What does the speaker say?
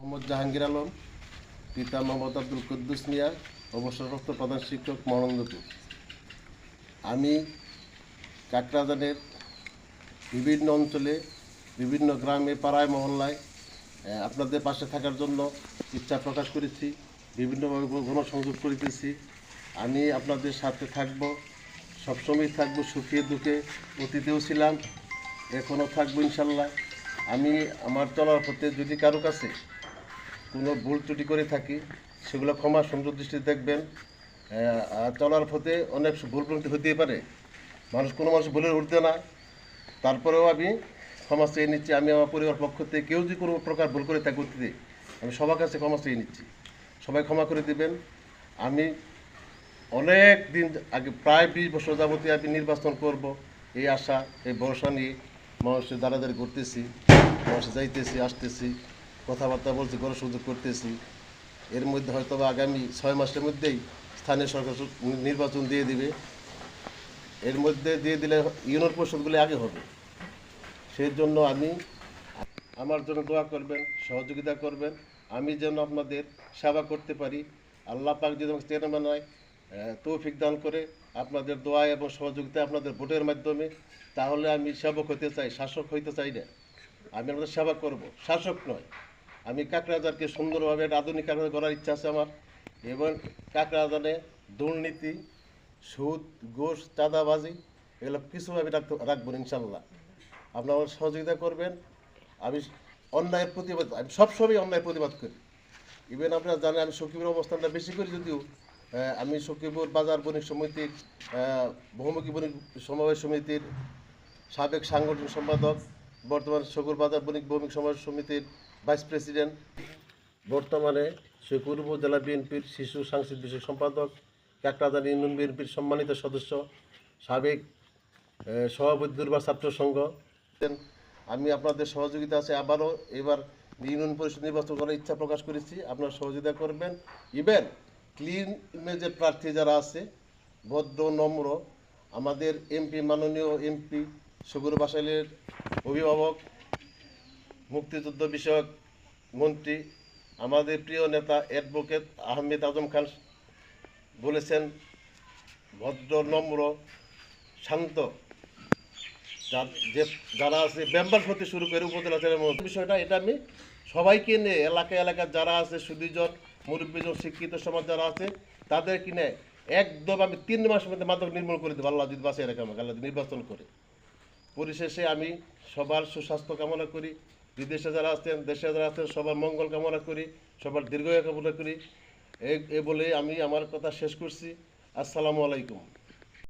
মোহাম্মদ জাহাঙ্গীর আলম, পিতা মোহাম্মদ আব্দুল কুদ্দুস মিয়া, অবসরপ্রাপ্ত প্রধান শিক্ষক, মহানন্দপুর। আমি কাকরাজানের বিভিন্ন অঞ্চলে, বিভিন্ন গ্রামে, পাড়ায়, মহল্লায় আপনাদের পাশে থাকার জন্য ইচ্ছা প্রকাশ করেছি। বিভিন্নভাবে গণসংযোগ করিতেছি। আমি আপনাদের সাথে থাকব, সবসময় থাকবো, সুখে দুঃখে। অতীতেও ছিলাম, এখনও থাকবো ইনশাল্লাহ। আমি আমার চলার পথে যদি কারো কাছে কোনো ভুল ত্রুটি করে থাকি, সেগুলো ক্ষমা সুন্দর দৃষ্টিতে দেখবেন। চলার পথে অনেক ভুল ভ্রান্তি হতেই পারে, কোনো মানুষ ভুলের উঠতে না। তারপরেও আমি ক্ষমা চেয়ে নিচ্ছি। আমি আমার পরিবার পক্ষ থেকে কেউ যদি কোনো প্রকার ভুল করে থাকি অতীতে, আমি সবার কাছে ক্ষমা চেয়ে নিচ্ছি। সবাই ক্ষমা করে দিবেন। আমি অনেক দিন আগে, প্রায় 20 বছর যাবতীয় আমি নির্বাচন করব এই আশা, এই ভরসা নিয়ে মানুষের দাঁড়াদাঁড়ি করতেছি, মানুষের যাইতেছি, আসতেছি, কথাবার্তা বলছি, গণসংযোগ করতেছি। এর মধ্যে হয়তো আগামী 6 মাসের মধ্যেই স্থানীয় সরকার নির্বাচন দিয়ে দিবে। এর মধ্যে দিয়ে দিলে ইউনিয়ন পরিষদগুলি আগে হবে। সেই জন্য আমি আমার জন্য দোয়া করবেন, সহযোগিতা করবেন। আমি যেন আপনাদের সেবা করতে পারি। আল্লাহ পাক যদি আমাকে চেয়ারম্যান হয়, তৌফিক দান করে আপনাদের দোয়া এবং সহযোগিতা, আপনাদের ভোটের মাধ্যমে, তাহলে আমি সেবক হতে চাই, শাসক হইতে চাই না। আমি আপনাদের সেবা করব, শাসক নয়। আমি কাকরাজারকে সুন্দরভাবে একটা আধুনিক কাকরাজার করার ইচ্ছা আছে আমার। এবং কাকরাজারে দুর্নীতি, সুদ, ঘুষ, চাঁদাবাজি এগুলো কিছুভাবে রাখবো ইনশাল্লাহ। আপনারা আমার সহযোগিতা করবেন। আমি অন্যায়ের প্রতিবাদ, আমি সবসময় অন্যায়ের প্রতিবাদ করি। ইভেন আপনারা জানেন আমি সখীপুর অবস্থানটা বেশি করি, যদিও আমি সখীপুর বাজার বণিক সমিতির, বহুমুখী বণিক সমবায় সমিতির সাবেক সাংগঠনিক সম্পাদক, বর্তমানে সখীপুর বাজার বণিক ভৌমিক সমাজ সমিতির ভাইস প্রেসিডেন্ট, বর্তমানে সখীপুর উপজেলা বিএনপির শিশু সাংস্কৃতিক বিষয়ক সম্পাদক, কাকরাজান ইউনিয়ন বিএনপির সম্মানিত সদস্য, সাবেক সভাপতি দুর্বা ছাত্র সংঘ। আমি আপনাদের সহযোগিতা আছে। আবারও এবার ইউনিয়ন পরিষদ নির্বাচন করার ইচ্ছা প্রকাশ করেছি, আপনারা সহযোগিতা করবেন। ইভেন ক্লিন ইমেজের প্রার্থী যারা আছে, ভদ্র নম্র, আমাদের এমপি, মাননীয় এমপি সগুর বাসাইলের অভিভাবক, মুক্তিযুদ্ধ বিষয়ক মন্ত্রী, আমাদের প্রিয় নেতা অ্যাডভোকেট আহমেদ আজম খান বলেছেন, ভদ্র নম্র শান্ত যারা আছে, মেম্বার হতে শুরু করে উপজেলা চেয়ারম্যান, বিষয়টা এটা আমি সবাইকে নিয়ে, এলাকায় যারা আছে, সুদীজন, মুরব্বীজন, শিক্ষিত সমাজ যারা আছে, তাদেরকে নিয়ে একদম আমি 3 মাসের মধ্যে মাদক নির্মূল করে দেবো, আল্লাহ যদি বাঁচিয়ে রাখে আমাকে, আল্লাহ নির্বাচন করে। পরিশেষে আমি সবার সুস্বাস্থ্য কামনা করি। বিদেশে যারা আছেন, দেশে যারা আছেন, সবার মঙ্গল কামনা করি, সবার দীর্ঘায়ু কামনা করি। এ বলে আমি আমার কথা শেষ করছি। আসসালামু আলাইকুম।